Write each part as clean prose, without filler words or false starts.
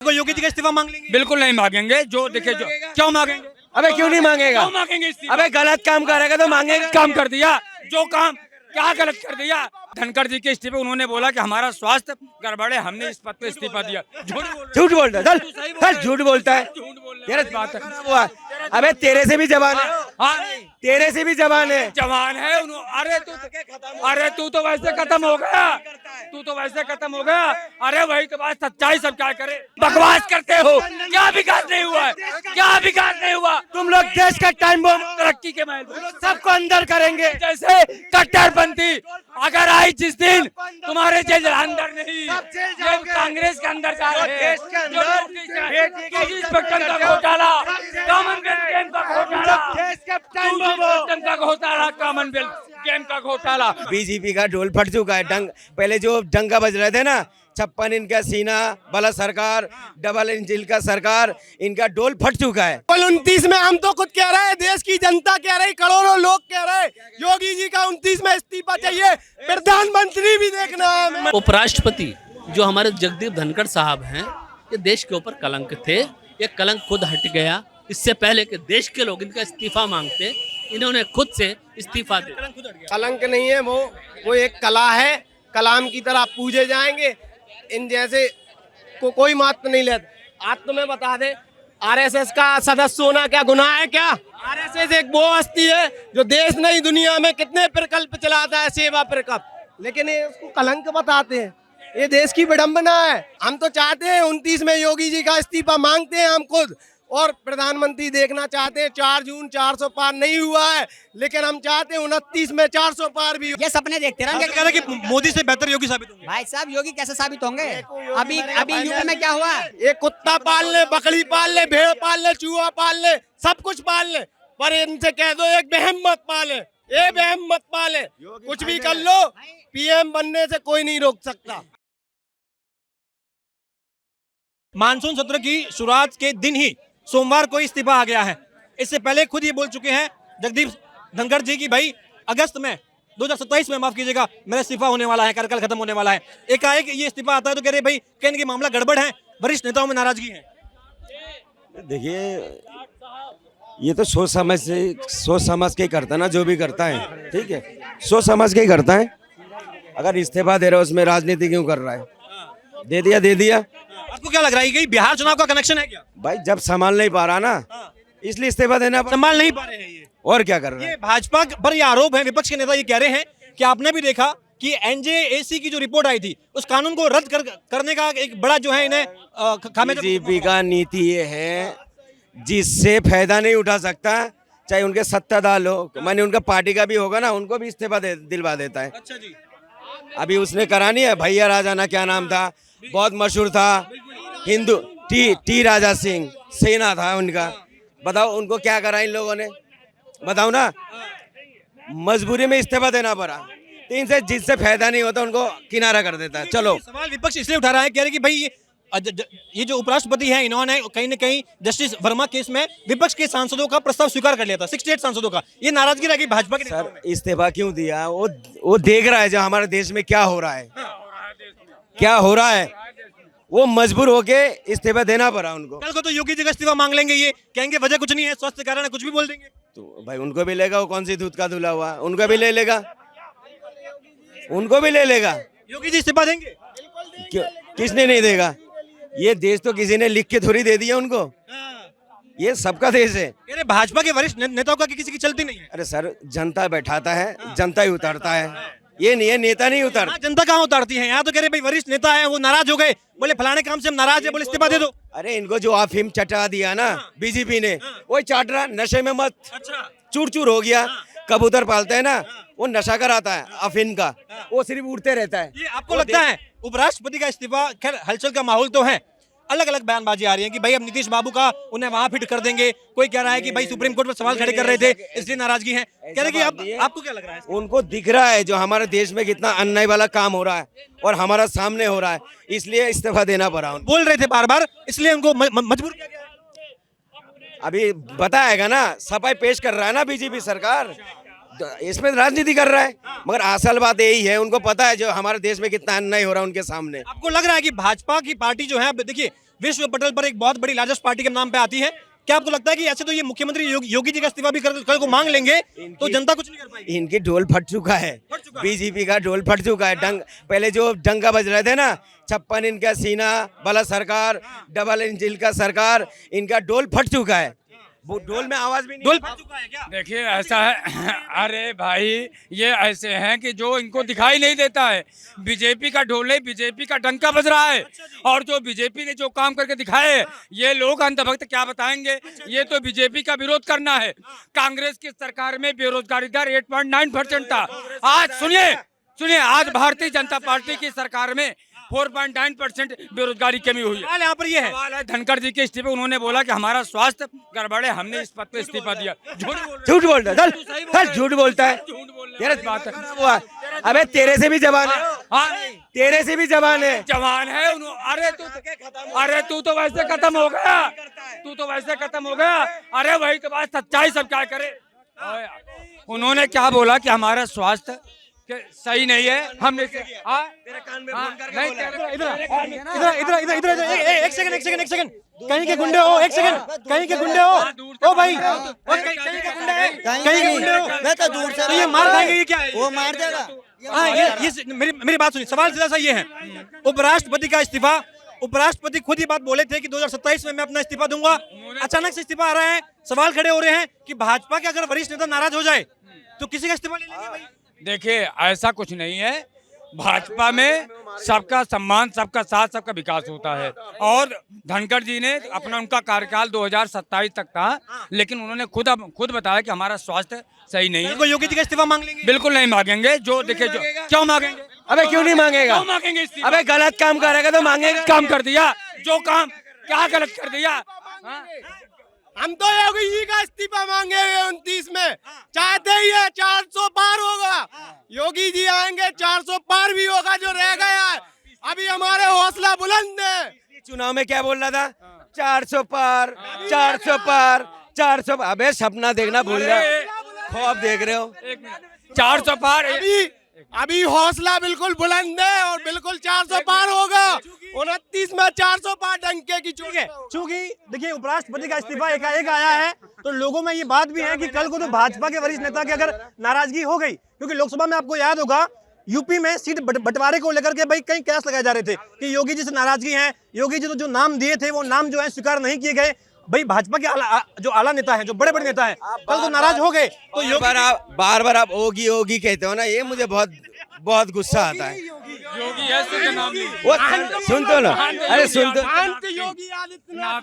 को योगी जी का इस्तीफा मांग लेंगे? बिल्कुल नहीं मांगेंगे। जो देखे जो क्यों मांगेंगे? अबे क्यों नहीं मांगेगा? क्यों मांगेंगे इस्तीफा? अबे गलत काम करेगा तो मांगेगा। काम कर दिया जो काम क्या गलत कर दिया? धनखड़ जी के इस्तीफे उन्होंने बोला कि हमारा स्वास्थ्य गड़बड़े, हमने इस पद पे इस्तीफा दिया। झूठ बोलता है, चल झूठ बोलता है। तेरा बात है। खराब हुआ। अबे तेरे से भी जवान है, हाँ तेरे से भी जवान है। जवान है। अरे तू तो वैसे खत्म हो गया, तू तो वैसे खत्म हो गया। अरे वही तो बात, सच्चाई सब क्या करे, बकवास करते हो। क्या विकास नहीं हुआ है? क्या विकास नहीं हुआ? तुम लोग देश का टाइम बम तरक्की के महल सबको अंदर करेंगे। जैसे कट्टरपंथी अगर आई जिस दिन तुम्हारे जेल अंदर नहीं, जब कांग्रेस के अंदर जा रहे हैं, इंस्पेक्टर का घोटाला, कॉमनवेल्थ गेम का घोटाला, का घोटाला, कॉमनवेल्थ गेम का घोटाला। बीजेपी का ढोल फट चुका है। पहले जो डंका बज रहे थे ना, 56 इनका सीना वाला सरकार, डबल इंजन का सरकार, इनका ढोल फट चुका है। 29 में हम तो खुद कह रहे हैं, देश की जनता कह रही, करोड़ों लोग कह रहे हैं, योगी जी का 29 में इस्तीफा चाहिए। प्रधानमंत्री भी देखना है हमें। उपराष्ट्रपति जो हमारे जगदीप धनखड़ साहब हैं, ये देश के ऊपर कलंक थे। ये कलंक खुद हट गया। इससे पहले कि देश के लोग इनका इस्तीफा मांगते, इन्होंने खुद से इस्तीफा दिया। कलंक नहीं है वो एक कला है। कलाम की तरह पूजे जाएंगे। इन जैसे कोई महत्व नहीं लेता। आज तुम्हें बता दे, आरएसएस का सदस्य होना क्या गुनाह है क्या? आरएसएस एक वो हस्ती है जो देश नहीं दुनिया में कितने प्रकल्प चलाता है, सेवा प्रकल्प, लेकिन ये उसको कलंक बताते हैं। ये देश की विडंबना है। हम तो चाहते हैं 29 में योगी जी का इस्तीफा मांगते हैं हम खुद, और प्रधानमंत्री देखना चाहते हैं। 4 जून 400 पार नहीं हुआ है, लेकिन हम चाहते हैं 29 में 400 पार भी। ये सपने देखते रहेंगे। कह रहे कि मोदी से बेहतर योगी साबित होंगे। भाई साहब योगी कैसे साबित होंगे? अभी यूपी में क्या हुआ? ये कुत्ता पाल ले, बकरी पाल ले, भेड़ पाल ले, चूहा पाल ले, सब कुछ पाल ले, पर इनसे कह दो एक बहम मत पाले, ये बहम मत पाले। कुछ भी कर लो, पीएम बनने से कोई नहीं रोक सकता। मानसून सत्र की शुरुआत के दिन ही सोमवार को इस्तीफा आ गया है। इससे पहले खुद ये बोल चुके हैं जगदीप धनखड़ जी की भाई अगस्त में 2027 में, माफ कीजिएगा, मेरा इस्तीफा होने वाला है, कार्यकाल खत्म होने वाला है। एकाएक ये इस्तीफा आता है तो कह रहे भाई कहीं की मामला गड़बड़ है, वरिष्ठ नेताओं में नाराजगी है। देखिए, ये तो सोच समझ के ही करता है ना, जो भी करता है, ठीक है, सोच समझ के ही करता है। अगर इस्तीफा दे रहा है उसमें राजनीति क्यों कर रहा है? दे दिया। आपको क्या लग रहा है कि बिहार चुनाव का कनेक्शन है क्या? भाई जब संभाल नहीं पा रहा ना, इसलिए इस्तीफा देना पड़ा। संभाल नहीं पा रहे हैं ये, और क्या कर रहे हैं? ये भाजपा पर ये आरोप है, विपक्ष के नेता ये कह रहे हैं कि आपने भी देखा कि एनजेएसी की जो रिपोर्ट आई थी, उस कानून को रद्द करने का एक बड़ा जो है इन्हें बीजेपी का नीति ये है, जिससे फायदा नहीं उठा सकता, चाहे उनके सत्ताधार हो, माने उनका पार्टी का भी होगा ना, उनको भी इस्तीफा दिलवा देता है। अच्छा जी। अभी उसने करा नहीं है, भैया राजाना क्या नाम था, बहुत मशहूर था, हिंदू टी राजा सिंह सेना था उनका। बताओ उनको क्या करा इन लोगों ने, बताओ ना। मजबूरी में इस्तीफा देना पड़ा, तो इनसे जिससे फायदा नहीं होता उनको किनारा कर देता है। चलो, सवाल विपक्ष इसलिए उठा रहा है, कह रहे कि भाई ये जो उपराष्ट्रपति हैं, इन्होंने कहीं न कहीं जस्टिस वर्मा केस में विपक्ष के सांसदों का प्रस्ताव स्वीकार कर लिया था, 68 सांसदों का। ये नाराजगी रहेगी भाजपा के नेताओं में। सर इस्तीफा क्यों दिया? वो देख रहा है जो हमारे देश में क्या हो रहा है, क्या हो रहा है, वो मजबूर होके इस्तीफा देना पड़ा उनको। कल को तो योगी जी का इस्तीफा मांग लेंगे, ये कहेंगे वजह कुछ नहीं है, स्वास्थ्य कारण है, कुछ भी बोल देंगे। तो भाई उनको भी लेगा, वो कौन सी दूध का धुला हुआ, उनको भी ले लेगा, उनको भी ले लेगा। योगी जी इस्तीफा देंगे? किसने नहीं देगा? ये देश तो किसी ने लिख के थोड़ी दे दिया उनको, ये सबका देश है। अरे भाजपा के वरिष्ठ नेताओं का किसी की चलती नहीं है। अरे सर, जनता बैठाता है, जनता ही उतारता है, ये नहीं है नेता नहीं उतारता। जनता कहाँ उतारती है? यहाँ तो कह रहे भाई वरिष्ठ नेता है, वो नाराज हो गए, बोले फलाने काम से हम नाराज है, बोले इस्तीफा दे दो। अरे इनको जो अफीम चटा दिया ना बीजेपी ने, वही चाट रहा, नशे में मत, चूर चूर हो गया। कबूतर पालते हैं ना, वो नशा कराता है अफीम का, वो सिर्फ उड़ते रहता है। ये आपको लगता है उपराष्ट्रपति का इस्तीफा? खैर हलचल का माहौल तो है, अलग अलग बयानबाजी आ रही है कि भाई अब नीतीश बाबू का उन्हें वहां फिट कर देंगे। कोई कह रहा है कि भाई सुप्रीम कोर्ट में सवाल खड़े कर रहे थे इसलिए नाराजगी है। कह रहे कि आपको क्या लग रहा है? उनको दिख रहा है जो हमारे देश में कितना अन्याय वाला काम हो रहा है और हमारा सामने हो रहा है, इसलिए इस्तीफा देना पड़ा उनको। बोल रहे थे बार बार, इसलिए उनको मजबूर किया गया। अभी बताएगा ना, सफाई पेश कर रहा है ना बीजेपी सरकार, इसमें राजनीति कर रहा है, मगर असल बात यही है, उनको पता है जो हमारे देश में कितना अन्याय हो रहा है उनके सामने। आपको लग रहा है कि भाजपा की पार्टी जो है, देखिए विश्व पटल पर एक बहुत बड़ी लार्जेस्ट पार्टी के नाम पे आती है। क्या आपको लगता है कि ऐसे तो ये मुख्यमंत्री योगी जी का इस्तीफा भी कल को मांग लेंगे तो जनता कुछ नहीं कर पाएगी? इनकी ढोल फट चुका है, बीजेपी का ढोल फट चुका है। पहले जो डंका बज रहे थे ना, 56 इनका सीना वाला सरकार, डबल इंजन का सरकार, इनका ढोल फट चुका है। वो ढोल में आवाज भी नहीं, ढोल फट चुका है क्या? देखिए ऐसा है अरे भाई ये ऐसे हैं कि जो इनको दिखाई नहीं देता है, बीजेपी का ढोल नहीं, बीजेपी का डंका बज रहा है। और जो बीजेपी ने जो काम करके दिखाए, ये लोग अंधभक्त क्या बताएंगे। ये तो बीजेपी का विरोध करना है। कांग्रेस की सरकार में बेरोजगारी दर 8.9% था। आज सुनिए आज भारतीय जनता पार्टी की सरकार में 4.9% बेरोजगारी कमी हुई है। सवाल यहाँ पर ये है, सवाल है धनखड़ जी के इस्तीफे। उन्होंने बोला कि हमारा स्वास्थ्य गड़बड़ है, हमने इस पद पे इस्तीफा दिया। झूठ बोलता है, चल झूठ बोलता है। तेरा बात है। हुआ, अबे तेरे से भी जबान है, हाँ, तेरे से भी जबान है। जवान है। अरे तू तो वैसे खत्म हो गया, तू तो वैसे खत्म हो गया। अरे वही तो बात, सच्चाई सब क्या करे। उन्होंने क्या बोला कि हमारा स्वास्थ्य सही नहीं है, हमने एक सेकंड कहीं के गुंडे हो, एक सेकंड कहीं के गुंडे हो, ओ भाई कहीं के गुंडे हैं, कहीं के गुंडे हो। मैं तो दूर से तो ये मार खाएंगे, ये क्या है? वो मार देगा। हाँ ये मेरी बात सुनिए, सवाल सीधा सा ये है, उपराष्ट्रपति का इस्तीफा, उपराष्ट्रपति खुद ही बात बोले थे कि 2027 में मैं अपना इस्तीफा दूंगा। अचानक से इस्तीफा आ रहा है, सवाल खड़े हो रहे हैं कि भाजपा के अगर वरिष्ठ नेता नाराज हो जाए तो किसी का इस्तीफा ले लेंगे भाई? देखिए ऐसा कुछ नहीं है। भाजपा में सबका सम्मान, सबका साथ, सबका विकास होता है। और धनखड़ जी ने उनका कार्यकाल 2027 तक था, लेकिन उन्होंने खुद बताया कि हमारा स्वास्थ्य सही नहीं है। योगी जी का इस्तीफा मांग लेंगे? बिल्कुल नहीं मांगेंगे। जो देखिए क्यों मांगेंगे? अबे क्यों नहीं मांगेगा? क्यों मांगेंगे इस्तीफा? अबे गलत काम करेगा तो मांगेगा। काम कर दिया, जो काम क्या गलत कर दिया। हम तो योगी जी का इस्तीफा मांगे हुए 29 में, चाहते ही है 400 पार होगा। योगी जी आएंगे 400 पार भी होगा, जो रह गया है अभी हमारे हौसला बुलंद है। चुनाव में क्या बोल रहा था? 400 पार, 400 पार, 400। अबे सपना देखना भूल गया, ख्वाब देख रहे हो। 400 पार अभी हौसला बिल्कुल बुलंद है और बिल्कुल 400 पार होगा। 29 में 400 पार डंके की चूक है। चूंकि देखिए उपराष्ट्रपति का इस्तीफा एकाएक आया है, तो लोगों में ये बात भी है कि कल को तो भाजपा के वरिष्ठ नेता की अगर नाराजगी हो गई, क्योंकि लोकसभा में आपको याद होगा यूपी में सीट बंटवारे को लेकर के भाई कई कयास लगाए जा रहे थे कि योगी जी से नाराजगी है, योगी जी तो जो नाम दिए थे वो नाम जो है स्वीकार नहीं किए गए। भाई भाजपा के जो आला नेता है, जो बड़े बड़े नेता है, कल को नाराज हो गए तो बार बार आप ओगी ओगी कहते हो ना, ये मुझे बहुत गुस्सा आता है। योगी है तो नाम वो सुन तो लो, अरे सुन तो। महंत योगी आदित्यनाथ,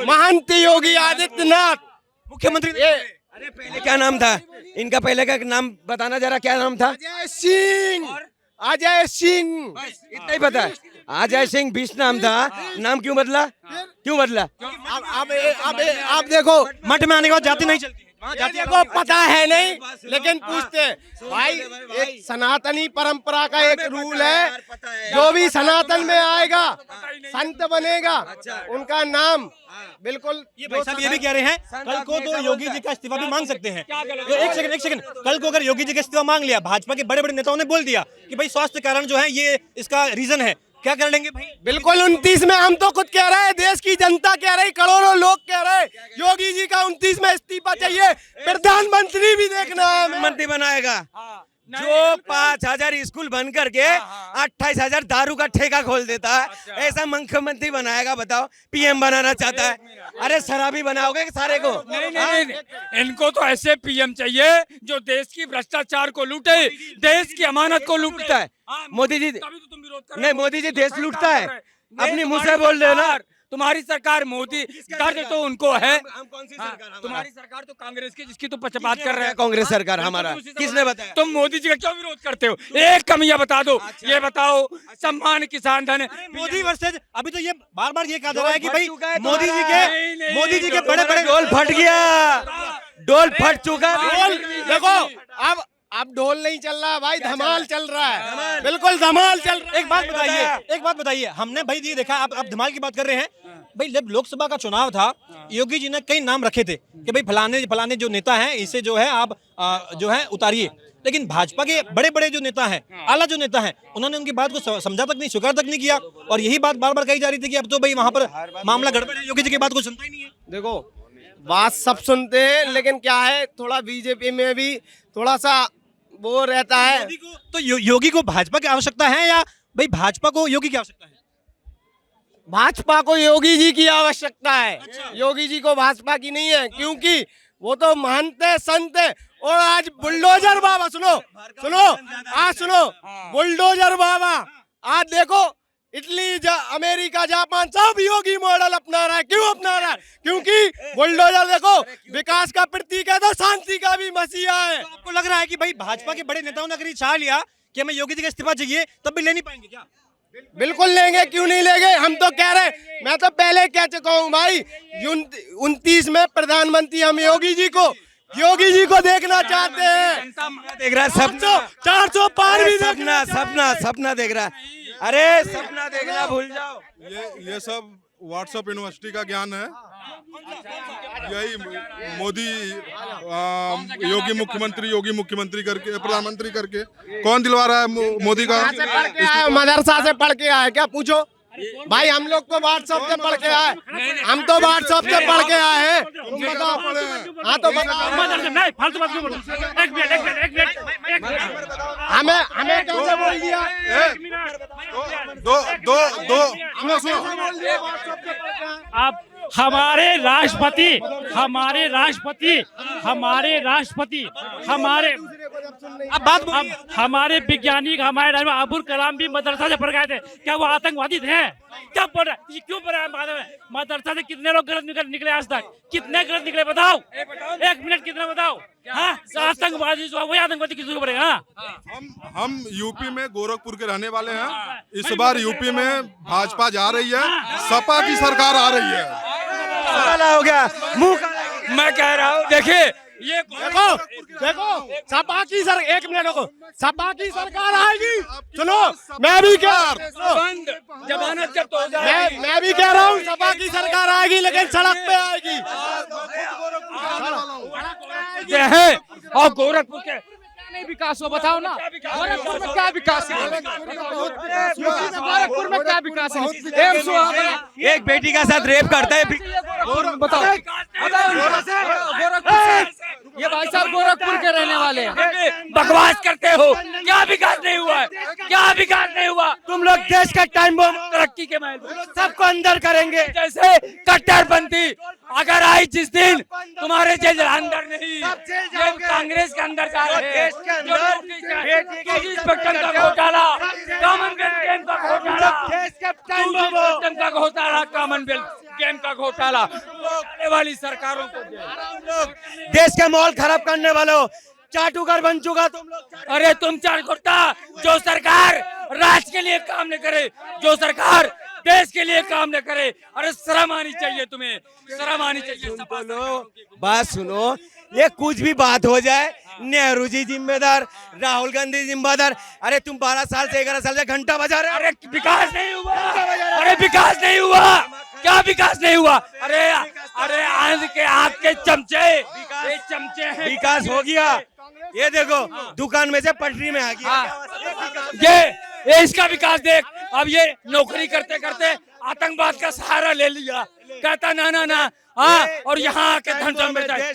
महंत योगी आदित्यनाथ मुख्यमंत्री। अरे पहले क्या नाम था इनका? पहले का नाम बताना जरा, क्या नाम था? अजय सिंह, अजय सिंह, इतना ही पता है। अजय सिंह बीस नाम था, नाम क्यों बदला? क्यों बदला? अब देखो मठ में आने के बाद जाति नहीं चलती, जातियों को पता है नहीं, लेकिन पूछते भाई। एक सनातनी परंपरा का एक रूल है, जो भी सनातन में आएगा, संत बनेगा, उनका नाम बिल्कुल। ये भाई साहब ये भी कह रहे हैं कल को तो योगी जी का इस्तीफा भी मांग सकते हैं। तो एक सेकंड, कल को अगर योगी जी का इस्तीफा मांग लिया, भाजपा के बड़े बड़े नेताओं ने बोल दिया कि भाई स्वास्थ्य कारण जो है ये इसका रीजन है, क्या कर लेंगे भाई? बिल्कुल 29 में हम तो खुद कह रहे हैं, देश की जनता कह रही, करोड़ों लोग कह रहे, योगी जी का 29 में इस्तीफा चाहिए। प्रधानमंत्री भी देखना है, मंत्री बनाएगा जो 5000 स्कूल बंद करके 28,000 दारू का ठेका खोल देता है, ऐसा मुख्यमंत्री बनाएगा। बताओ, पीएम बनाना चाहता है? अरे शराबी बनाओगे सारे को? नहीं, इनको तो ऐसे पीएम चाहिए जो देश की भ्रष्टाचार को लूटे, देश की अमानत को लूटता है। मोदी जी नहीं, मोदी जी देश लूटता है, अपनी मुंह से बोल रहे हो ना। तुम्हारी सरकार मोदी, दर्द तो उनको है। तुम्हारी सरकार तो कांग्रेस की, जिसकी तो पक्षपात कर रहे हैं। कांग्रेस सरकार हमारा, किसने बताया? तुम मोदी जी का क्यों विरोध करते हो? एक कमियां बता दो। ये बताओ, सम्मान किसान धन, मोदी वर्सेज, अभी तो ये बार बार ये कहा जा रहा है कि भाई मोदी जी के बड़े बड़े ढोल फट गया, ढोल फट चुका। देखो अब ढोल नहीं चल रहा भाई, धमाल चल रहा है, बिल्कुल धमाल चल रहा है। एक बात बताइए, हमने भाई ये देखा, आप धमाल की बात कर रहे हैं भाई। जब लोकसभा का चुनाव था, योगी जी ने कई नाम रखे थे कि भाई फलाने जो नेता हैं इसे जो है आप जो है उतारिए। लेकिन भाजपा के बड़े बड़े जो नेता हैं, आला जो नेता हैं, उन्होंने उनकी बात को समझा तक नहीं, स्वीकार तक नहीं किया। और यही बात बार बार कही जा रही थी कि अब तो भाई वहां पर मामला गड़बड़ है, योगी जी की बात को सुनता ही नहीं है। देखो बात सब सुनते हैं, लेकिन क्या है थोड़ा बीजेपी में भी थोड़ा सा वो रहता है। योगी को तो योगी को भाजपा की आवश्यकता है या भाई भाजपा को योगी की आवश्यकता है? भाजपा को योगी जी की आवश्यकता है, योगी जी को भाजपा की नहीं है, क्योंकि वो तो महंत है, संत है। और आज बुलडोजर बाबा सुनो सुनो आज सुनो बुलडोजर बाबा आज देखो इटली अमेरिका जापान सब योगी मॉडल अपना रहा है। क्यों अपना रहा है? क्योंकि बुलडोजर देखो विकास का प्रतीक है तो शांति का भी मसीहा है। तो आपको लग रहा है कि भाई भाजपा के बड़े नेताओं ने अगर ये चाह लिया कि हमें योगी जी का इस्तीफा चाहिए तब भी ले नहीं पाएंगे क्या? बिल्कुल लेंगे, क्यों नहीं लेंगे। हम तो कह रहे, मैं तो पहले कह चुका हूँ भाई 29 में प्रधानमंत्री हम योगी जी को देखना चाहते हैं। देख रहा है सपना, 400 पार भी सपना सपना सपना देख रहा है। अरे सपना देखना भूल जाओ। ये सब व्हाट्सएप यूनिवर्सिटी का ज्ञान है। यही मोदी योगी मुख्यमंत्री करके प्रधानमंत्री करके कौन दिलवा रहा है मोदी का? मदरसा से पढ़ के आए क्या? पूछो भाई, हम लोग तो व्हाट्सएप से पढ़ के आए, हम तो व्हाट्सएप से पढ़ के आए हैं। तुम बताओ। हाँ तो हमें कैसे बोल दिया? अब हमारे राष्ट्रपति हमारे वैज्ञानिक हमारे अबुल कलाम भी मदरसा से पढ़ गए थे। क्या वो आतंकवादी थे? क्या पढ़ रहे? क्यों पढ़ रहे हैं? मदरसा से कितने लोग गलत निकले आज तक? कितने गलत निकले बताओ? एक मिनट कितना बताओ? हाँ, आतंकवादी जो वही आतंकवादी किसी को पड़ेगा? हम यूपी में गोरखपुर के रहने वाले हैं। इस बार यूपी में भाजपा जा रही है, सपा की सरकार आ रही है। काला हो गया मुंह। मैं कह रहा हूँ देखिए ये देखो सपा की एक मिनट रुको, सपा की सरकार आएगी। सुनो मैं भी जमानत जब तो हो जाएगी। मैं भी कह रहा हूँ सपा की सरकार आएगी, लेकिन सड़क पे आएगी। ये है और गोरखपुर के नहीं विकास हो बताओ ना। गोरखपुर में क्या विकास है? गोरखपुर में क्या विकास है? एक बेटी का साथ रेप करता है। बताओ ये भाई साहब गोरखपुर के रहने वाले हैं। बकवास करते हो। क्या विकास नहीं हुआ है? क्या विकास नहीं हुआ? तुम लोग देश का टाइम बम तरक्की के महल सबको अंदर करेंगे। जैसे कट्टरपंथी अगर आई जिस दिन तुम्हारे जेल अंदर नहीं, ये कांग्रेस के अंदर जा रहे हैं। इंस्पेक्टर का घोटाला, कॉमनवेल्थ गेम का घोटाला, का घोटाला, कॉमनवेल्थ गेम का घोटाला, आने वाली सरकारों को देश का माहौल खराब करने वालों चाटुकार बन चुका तुम लोग। अरे तुम चाटुकर्ता, जो सरकार राष्ट्र के लिए काम न करे, जो सरकार देश के लिए काम न करे, अरे शर्म आनी चाहिए तुम्हें, शर्म आनी चाहिए। बात सुनो, ये कुछ भी बात हो जाए, नेहरू जी जिम्मेदार, राहुल गांधी जिम्मेदार। अरे तुम 12 साल से 11 साल से घंटा बजा रहे हो। अरे विकास नहीं हुआ, अरे विकास नहीं हुआ, क्या विकास नहीं हुआ? अरे आज के आपके चमचे, ये चमचे हैं। विकास हो गया, ये देखो दुकान में से पटरी में आ गया। ये इसका विकास देख। अब ये नौकरी करते करते आतंकवाद का सहारा ले लिया, कहता ना हाँ, और यहाँ आके धन बेटा ये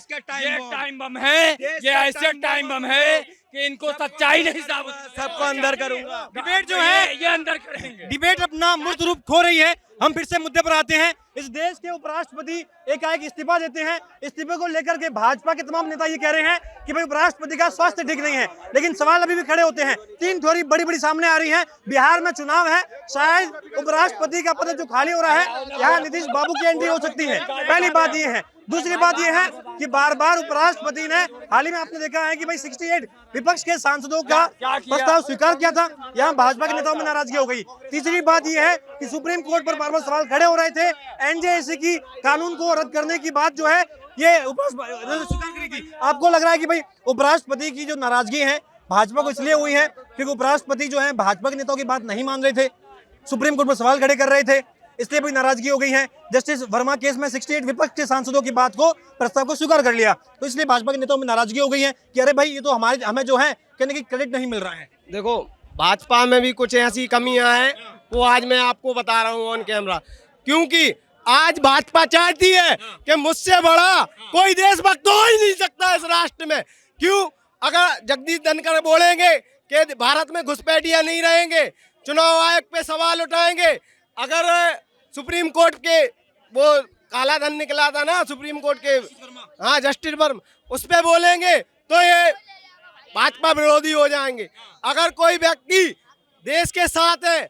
टाइम बम है, ये ऐसे टाइम बम है कि इनको सच्चाई नहीं साबित, सबको अंदर करूंगा। डिबेट जो है ये अंदर करेंगे। डिबेट अपना मूर्त रूप खो रही है। हम फिर से मुद्दे पर आते हैं। इस देश के उपराष्ट्रपति एकाएक इस्तीफा देते हैं। इस्तीफे को लेकर के भाजपा के तमाम नेता ये कह रहे हैं कि भाई उपराष्ट्रपति का स्वास्थ्य ठीक नहीं है, लेकिन सवाल अभी भी खड़े होते हैं। 3 थ्योरी बड़ी सामने आ रही है। बिहार में चुनाव है, शायद उपराष्ट्रपति का पद जो खाली हो रहा है, यहाँ नीतीश बाबू की एंट्री हो सकती है। पहली बात ये है। दूसरी बात यह है कि बार बार उपराष्ट्रपति ने हाल ही में आपने देखा है कि भाई 68 विपक्ष के सांसदों का प्रस्ताव स्वीकार किया था। यहाँ भाजपा के नेताओं में नाराजगी हो गई। तीसरी बात यह है कि सुप्रीम कोर्ट पर बार बार सवाल खड़े हो रहे थे। एनजेएसी की कानून को रद्द करने की बात जो है ये स्वीकार करी थी। आपको लग रहा है कि भाई उपराष्ट्रपति की जो नाराजगी है भाजपा को इसलिए हुई है क्योंकि उपराष्ट्रपति जो है भाजपा के नेताओं की बात नहीं मान रहे थे, सुप्रीम कोर्ट पर सवाल खड़े कर रहे थे, इसलिए भी नाराजगी हो गई है। जस्टिस वर्मा केस में 68 विपक्ष के सांसदों की बात को, प्रस्ताव को स्वीकार कर लिया, तो इसलिए भाजपा के नेताओं में नाराजगी हो गई है कि अरे भाई ये तो हमें जो है कहने की क्रेडिट नहीं मिल रहा है। देखो भाजपा में भी कुछ ऐसी कमियां हैं, वो आज मैं आपको बता रहा हूँ ऑन कैमरा। क्योंकि आज भाजपा चाहती है कि मुझसे बड़ा कोई देशभक्त हो ही नहीं सकता इस राष्ट्र में। क्यों? अगर जगदीश धनखड़ बोलेंगे कि भारत में घुसपैठिया नहीं रहेंगे, चुनाव आयोग पे सवाल उठाएंगे, अगर सुप्रीम कोर्ट के वो काला धन निकला था ना सुप्रीम कोर्ट के, हाँ जस्टिस वर्मा, उस पे बोलेंगे तो ये भाजपा विरोधी हो जाएंगे। अगर कोई व्यक्ति देश के साथ है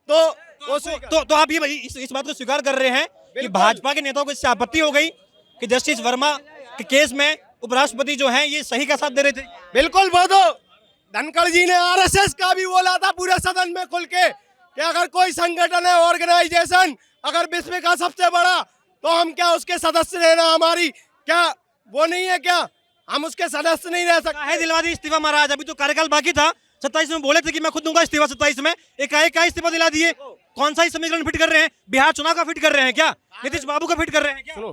तो आप ये इस बात को स्वीकार कर रहे हैं कि भाजपा के नेताओं को इससे आपत्ति हो गई कि जस्टिस वर्मा के केस में उपराष्ट्रपति जो है ये सही का साथ दे रहे थे। बिल्कुल। वो तो धनखड़ जी ने आरएसएस का भी बोला था पूरे सदन में खुल के कि अगर कोई संगठन है, ऑर्गेनाइजेशन अगर विश्व का सबसे बड़ा, तो हम क्या उसके सदस्य रहना हमारी क्या वो नहीं है क्या? हम उसके सदस्य नहीं रह सकते? है दिलवा दी इस्तीफा महाराज, अभी तो कार्यकाल बाकी था। 27 में बोले थे कि मैं खुद दूंगा इस्तीफा, 27 में एकाएक का इस्तीफा दिला दिए। कौन सा ही समीकरण फिट कर रहे हैं? बिहार चुनाव का फिट कर रहे हैं क्या? नीतीश बाबू का फिट कर रहे हैं क्या? सुनो,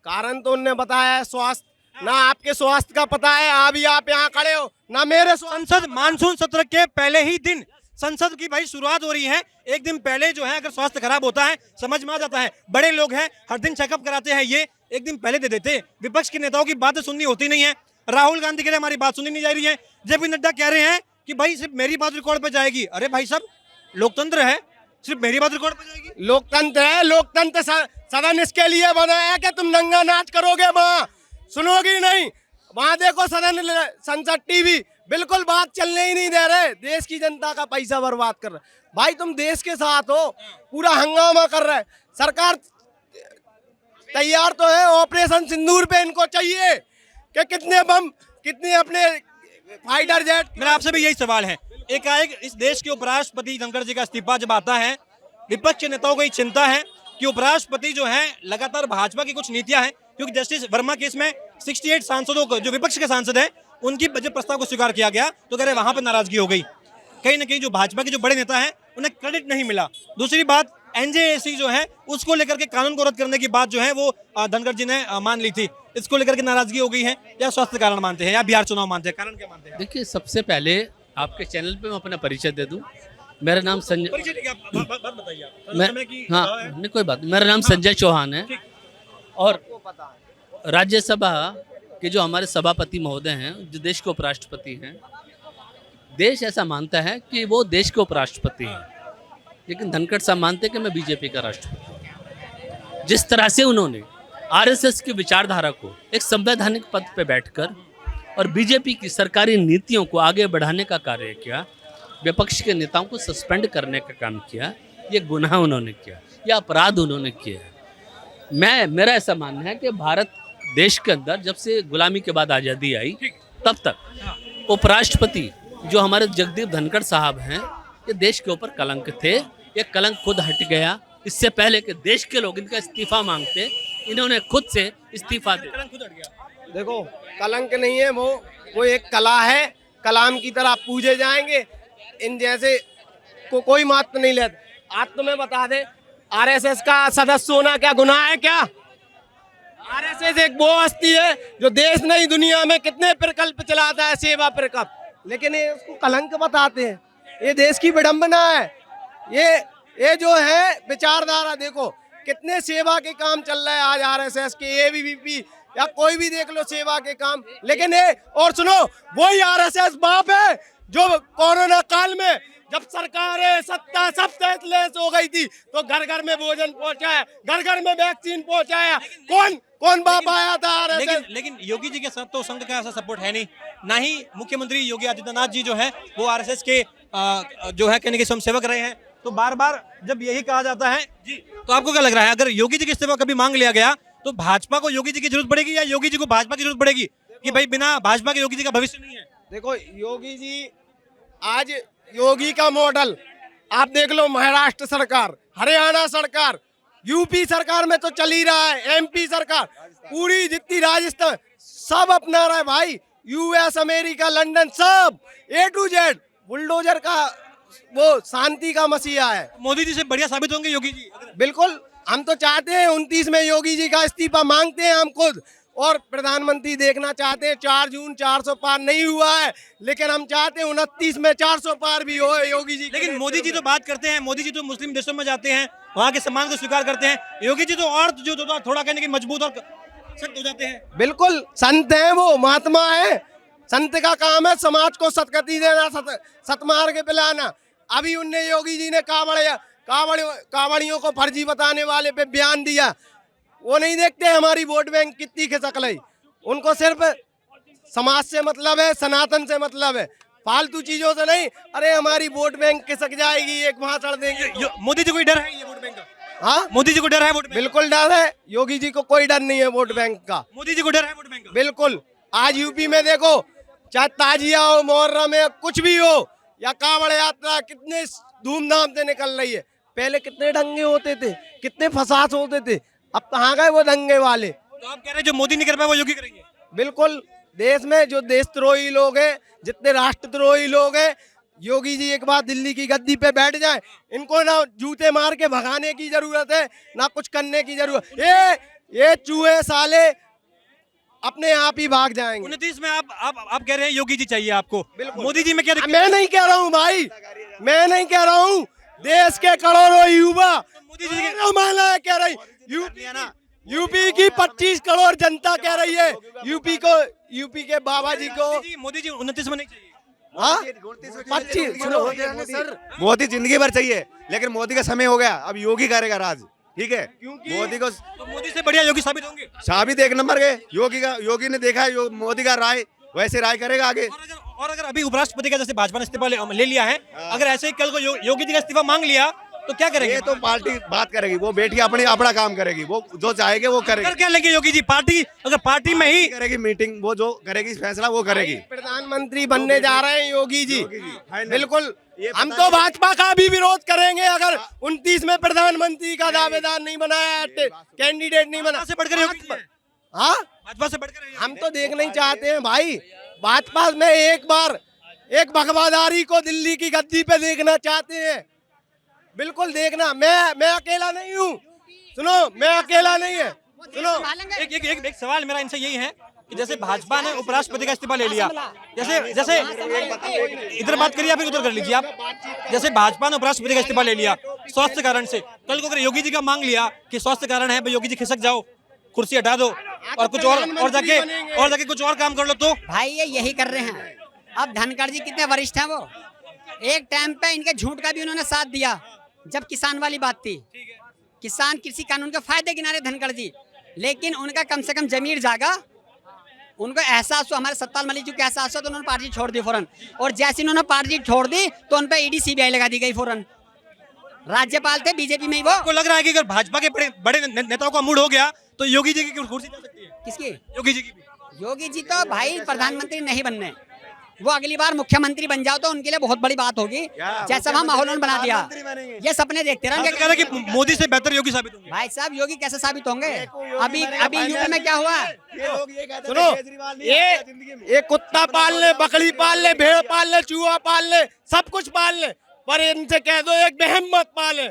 कारण तो उनने बताया है स्वास्थ्य, ना आपके स्वास्थ्य का पता है, अभी आप यहाँ खड़े हो ना मेरे। संसद मानसून सत्र के पहले ही दिन संसद की भाई शुरुआत हो रही है, एक दिन पहले जो है अगर स्वास्थ्य खराब होता है समझ में आ जाता है, बड़े लोग हैं हर दिन चेकअप कराते हैं, ये एक दिन पहले दे देते। विपक्ष के नेताओं की बातें सुननी होती नहीं है। राहुल गांधी के लिए हमारी बात सुनी नहीं जा रही है। जेपी नड्डा कह रहे हैं कि भाई सिर्फ मेरी बात रिकॉर्ड पे जाएगी। अरे भाई साहब, लोकतंत्र है, सिर्फ मेरी बात रिकॉर्ड पे जाएगी? लोकतंत्र है, लोकतंत्र सदन इसके लिए बनाया है कि तुम नंगा नाच करोगे, वहाँ सुनोगी नहीं। वहाँ देखो सदन, संसद टीवी बिल्कुल बात चलने ही नहीं दे रहे, देश की जनता का पैसा बर्बाद कर रहे। भाई तुम देश के साथ हो, पूरा हंगामा कर रहे। सरकार तैयार तो है, ऑपरेशन सिंदूर पे इनको चाहिए कि कितने बम, कितने अपने फाइटर जेट। मेरा आपसे भी यही सवाल है, एकाएक इस देश के उपराष्ट्रपति धनखड़ जी का इस्तीफा जब आता है, विपक्ष के नेताओं को ये चिंता है कि उपराष्ट्रपति जो है लगातार भाजपा की कुछ नीतियां हैं, क्योंकि जस्टिस वर्मा केस में 68 सांसदों को, जो विपक्ष के सांसद हैं, उनकी बजट प्रस्ताव को स्वीकार किया गया, तो कह रहे वहां पर नाराजगी हो गई। कहीं ना कहीं जो भाजपा के जो बड़े नेता हैं उन्हें क्रेडिट नहीं मिला। दूसरी बात, एनजेएसी जो है उसको लेकर के कानून को रद्द करने की बात जो है वो धनखड़ जी ने मान ली थी, इसको लेकर के नाराजगी हो गई है, या स्वास्थ्य कारण मानते हैं या बिहार चुनाव मानते हैं? कारण क्या मानते हैं? देखिए, सबसे पहले आपके चैनल पे मैं अपना परिचय दे दूं। मेरा नाम संजय, हाँ नहीं कोई बात, मेरा नाम संजय चौहान है और राज्यसभा के जो हमारे सभापति महोदय हैं, जो देश के उपराष्ट्रपति हैं, देश ऐसा मानता है कि वो देश के उपराष्ट्रपति हैं, लेकिन धनखड़ साहब मानते हैं कि मैं बीजेपी का राष्ट्रपति हूँ। जिस तरह से उन्होंने आरएसएस की विचारधारा को एक संवैधानिक पद पे बैठकर और बीजेपी की सरकारी नीतियों को आगे बढ़ाने का कार्य किया, विपक्ष के नेताओं को सस्पेंड करने का काम किया, ये गुनाह उन्होंने किया, यह अपराध उन्होंने किया। मेरा ऐसा मानना है कि भारत देश के अंदर जब से गुलामी के बाद आज़ादी आई, तब तक उपराष्ट्रपति जो हमारे जगदीप धनखड़ साहब हैं, ये देश के ऊपर कलंक थे। ये कलंक खुद हट गया। इससे पहले कि देश के लोग इनका इस्तीफा मांगते, इन्होंने खुद से इस्तीफा दिया। देखो, कलंक नहीं है, वो एक कला है, कलाम की तरह पूजे जाएंगे। इन जैसे कोई महत्व नहीं लेता। आज तुम्हें बता दे, आरएसएस का सदस्य होना क्या गुनाह है क्या? आरएसएस एक वो हस्ती है जो देश नहीं दुनिया में कितने प्रकल्प चलाता है, सेवा प्रकल्प, लेकिन ये उसको कलंक बताते हैं। ये देश की विडंबना है। ये जो है विचारधारा, देखो कितने सेवा के काम चल रहे हैं आज आरएसएस के, एबीवीपी या कोई भी देख लो सेवा के काम। लेकिन ये, और सुनो, वही आरएसएस बाप है जो कोरोना काल में जब सरकार सत्ता सब तहस हो गई थी तो घर घर में भोजन पहुंचाया, घर घर में वैक्सीन पहुंचाया। कौन बाप आया था? लेकिन योगी जी के साथ तो संघ का ऐसा सपोर्ट है नहीं, ना ही मुख्यमंत्री योगी आदित्यनाथ जी जो है वो आरएसएस के जो है कहने के स्वयंसेवक रहे हैं। तो बार बार जब यही कहा जाता है जी, तो आपको क्या लग रहा है, अगर योगी जी के इस्तीफा कभी मांग लिया गया तो भाजपा को योगी जी की जरूरत पड़ेगी या योगी जी को भाजपा की जरूरत पड़ेगी कि भाई बिना भाजपा के योगी जी का भविष्य नहीं है? देखो, योगी जी, आज योगी का मॉडल आप देख लो, महाराष्ट्र सरकार, हरियाणा सरकार, यूपी सरकार में तो चल ही रहा है, एमपी सरकार, पूरी जितनी राजस्थान सब अपना रहा है भाई। यूएस, अमेरिका, लंदन, सब A to Z बुलडोजर का वो शांति का मसीहा है। मोदी जी से बढ़िया साबित होंगे योगी जी। बिल्कुल, हम तो चाहते हैं 29 में योगी जी का इस्तीफा मांगते हैं हम खुद, और प्रधानमंत्री देखना चाहते हैं। 4 जून 400 पार नहीं हुआ है, लेकिन हम चाहते हैं 29 में 400 पार भी हो योगी जी। लेकिन मोदी जी तो बात करते हैं, मोदी जी तो मुस्लिम देशों में जाते हैं, वहाँ के सम्मान को स्वीकार करते हैं। योगी जी तो और जो थोड़ा कहने की मजबूत और सख्त हो जाते हैं। बिल्कुल, संत हैं वो, महात्मा है। संत का काम है समाज को सतगति देना, सतमार्ग पिलाना। अभी उनने योगी जी ने कावड़ियों को फर्जी बताने वाले पे बयान दिया। वो नहीं देखते हमारी वोट बैंक कितनी खिसक रही, उनको सिर्फ समाज से मतलब है, सनातन से मतलब है, फालतू चीजों से नहीं। अरे हमारी वोट बैंक खिसक जाएगी, एक भाषण देंगे। मोदी जी को डर है ये वोट बैंक का? हाँ, मोदी जी को डर है वोट बैंक? बिल्कुल डर है। योगी जी को कोई डर नहीं है वोट बैंक का। मोदी जी को डर है वोट बैंक का? बिल्कुल। आज यूपी में देखो, चाहे ताजिया हो, मुहर्रम है, कुछ भी हो, या कांवड़ यात्रा कितने धूमधाम से निकल रही है। पहले कितने दंगे होते थे, कितने फसाद होते थे, अब कहाँ गए वो दंगे वाले? तो आप कह रहे हैं जो मोदी नहीं कर पाए वो योगी करेंगे? बिल्कुल। देश में जो देशद्रोही लोग हैं, जितने राष्ट्रद्रोही लोग हैं, योगी जी एक बार दिल्ली की गद्दी पे बैठ जाए, इनको ना जूते मार के भगाने की जरूरत है, ना कुछ करने की जरूरत। ये चूहे साले अपने आप ही भाग जाएंगे। 29 में आप कह रहे हैं योगी जी चाहिए आपको? मोदी जी में क्या दिक्कत? मैं नहीं कह रहा हूँ भाई, मैं नहीं कह रहा हूँ। देश के करोड़ों युवा मोदी जी के महिलाएं कह रही, यूपी की 25 करोड़ जनता कह रही है यूपी के बाबा जी को। मोदी जी 29 में नहीं चाहिए? हाँ, 25 मोदी जिंदगी भर चाहिए, लेकिन मोदी का समय हो गया, अब योगी करेगा राज। ठीक है, मोदी को तो मोदी से बढ़िया योगी साबित होंगे। साबित एक नंबर के योगी ने देखा है मोदी का राय, वैसे राय करेगा आगे। और अगर अभी उपराष्ट्रपति का जैसे भाजपा ने इस्तीफा ले लिया है, अगर ऐसे ही कल को योगी जी का इस्तीफा मांग लिया तो क्या करेंगे? ये तो पार्टी बात करेगी, वो बेटी अपना काम करेगी, वो जो चाहेगी वो करेगी। क्या लेंगे योगी जी? पार्टी अगर पार्टी में ही करेगी मीटिंग, वो जो करेगी फैसला वो करेगी। प्रधानमंत्री बनने जा रहे हैं योगी जी। बिल्कुल, हम तो भाजपा का भी विरोध करेंगे अगर 29 में प्रधानमंत्री का दावेदार नहीं बनाया, कैंडिडेट नहीं बना। से बढ़कर हाँ, भाजपा से बढ़कर हम तो देख नहीं चाहते हैं भाई। भाजपा में एक बार एक भगवादारी को दिल्ली की गद्दी पे देखना चाहते हैं। बिल्कुल देखना। मैं अकेला नहीं हूँ, सुनो, मैं अकेला नहीं है। सुनो, एक सवाल मेरा इनसे यही है कि जैसे भाजपा ने उपराष्ट्रपति का इस्तीफा ले लिया, जैसे इधर बात करिए, आप उधर कर लीजिए आप। जैसे भाजपा ने उपराष्ट्रपति का इस्तीफा ले लिया स्वास्थ्य कारण से, कल को अगर योगी जी का मांग लिया कि स्वास्थ्य कारण है, योगी जी खिसक जाओ, कुर्सी हटा दो और कुछ और जाके कुछ और काम कर लो, तो भाई ये यही कर रहे हैं। अब धनखड़ जी कितने वरिष्ठ हैं, वो एक टाइम पे इनके झूठ का भी उन्होंने साथ दिया जब किसान वाली बात थी। किसान कृषि कानून के फायदे गिनारे धनखड़ जी, लेकिन उनका कम से कम जमीर जागा, उनको एहसास हुआ, हमारे सत्ताल मलिक जी को एहसास हुआ, तो उन्होंने पार्टी छोड़ दी फौरन। और जैसे उन्होंने पार्टी छोड़ दी तो उन पर ईडी सीबीआई लगा दी गई फौरन। राज्यपाल थे बीजेपी में ही वो। आपको लग रहा है कि अगर भाजपा के बड़े नेताओं का मूड हो गया तो योगी जी की कुर्सी जा सकती है? किसकी? योगी जी की भी। योगी जी तो भाई प्रधानमंत्री नहीं बनने, वो अगली बार मुख्यमंत्री बन जाओ तो उनके लिए बहुत बड़ी बात होगी। जैसा वहाँ माहौल बना दिया, ये सपने देखते रहे। कह रहे कि मोदी से बेहतर योगी साबित होंगे। भाई साहब योगी कैसे साबित होंगे? अभी यूपी में क्या हुआ? सुनो, ये कुत्ता पाल ले, बकरी पाल ले, भेड़ पाल ले, चूहा पाल ले, सब कुछ पाल ले, पर इनसे कह दो एक बहम मत पाले,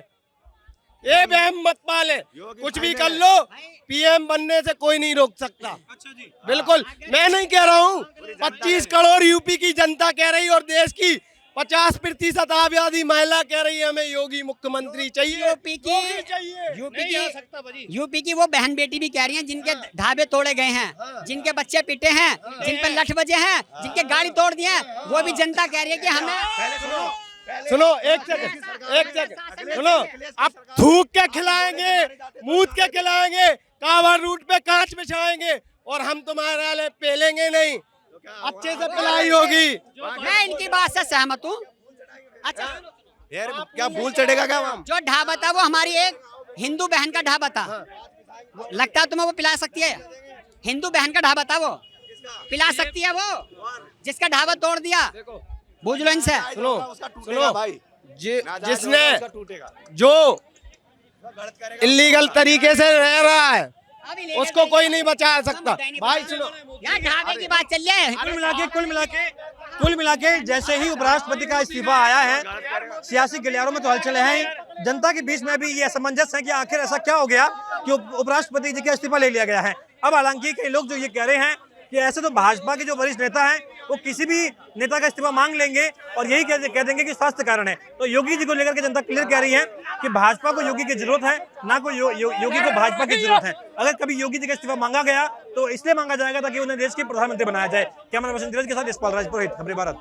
ये बहम मत पाले। कुछ भी कर लो, पीएम बनने से कोई नहीं रोक सकता। अच्छा जी, बिल्कुल, मैं नहीं कह रहा हूँ। 25 करोड़ यूपी की जनता कह रही, और देश की 50% आबादी महिला कह रही है हमें योगी मुख्यमंत्री चाहिए। यूपी की वो बहन बेटी भी कह रही हैं जिनके ढाबे तोड़े गए हैं, जिनके बच्चे पिटे हैं, जिन पर लठ बजे हैं, जिनके गाड़ी तोड़ दिए हैं, वो भी जनता कह रही है कि हमें। सुनो, एक सेकंड सुनो, अब थूक के खिलाएंगे, मूत के खिलाएंगे, कांवड़ रूट पे कांच बिछाएंगे, और हम तुम्हारे लिए पेलेंगे नहीं, अच्छे से पिलाई होगी। मैं इनकी बात से सहमत हूँ। अच्छा, यार क्या भूल चढ़ेगा क्या? जो ढाबा था वो हमारी एक हिंदू बहन का ढाबा था, लगता है तुम्हें वो पिला सकती है? हिंदू बहन का ढाबा था, वो पिला सकती है? वो जिसका ढाबा तोड़ दिया, बूझ लो इनसे। सुनो भाई, जिसने जो इलीगल तरीके से रह रहा है उसको कोई नहीं बचा सकता। भाई सुनो, यार ढाबे की बात चल रही है। कुल मिला के कुल मिला के जैसे ही उपराष्ट्रपति का इस्तीफा आया है, सियासी गलियारों में तो हलचल है, जनता के बीच में भी ये असमंजस है कि आखिर ऐसा क्या हो गया कि उपराष्ट्रपति जी का इस्तीफा ले लिया गया है। अब हालांकि कई लोग जो ये कह रहे हैं कि ऐसे तो भाजपा के जो वरिष्ठ नेता हैं वो किसी भी नेता का इस्तीफा मांग लेंगे और यही कह देंगे कि स्वास्थ्य कारण है। तो योगी जी को लेकर के जनता क्लियर कह रही है कि भाजपा को योगी की जरूरत है, ना कोई योगी को भाजपा की जरूरत है। अगर कभी योगी जी का इस्तीफा मांगा गया तो इसलिए मांगा जाएगा ताकि उन्हें देश के प्रधानमंत्री बनाया जाए। कैमरा पर्सन धीरज के साथ यशपाल राजपुरोहित, खबरें भारत।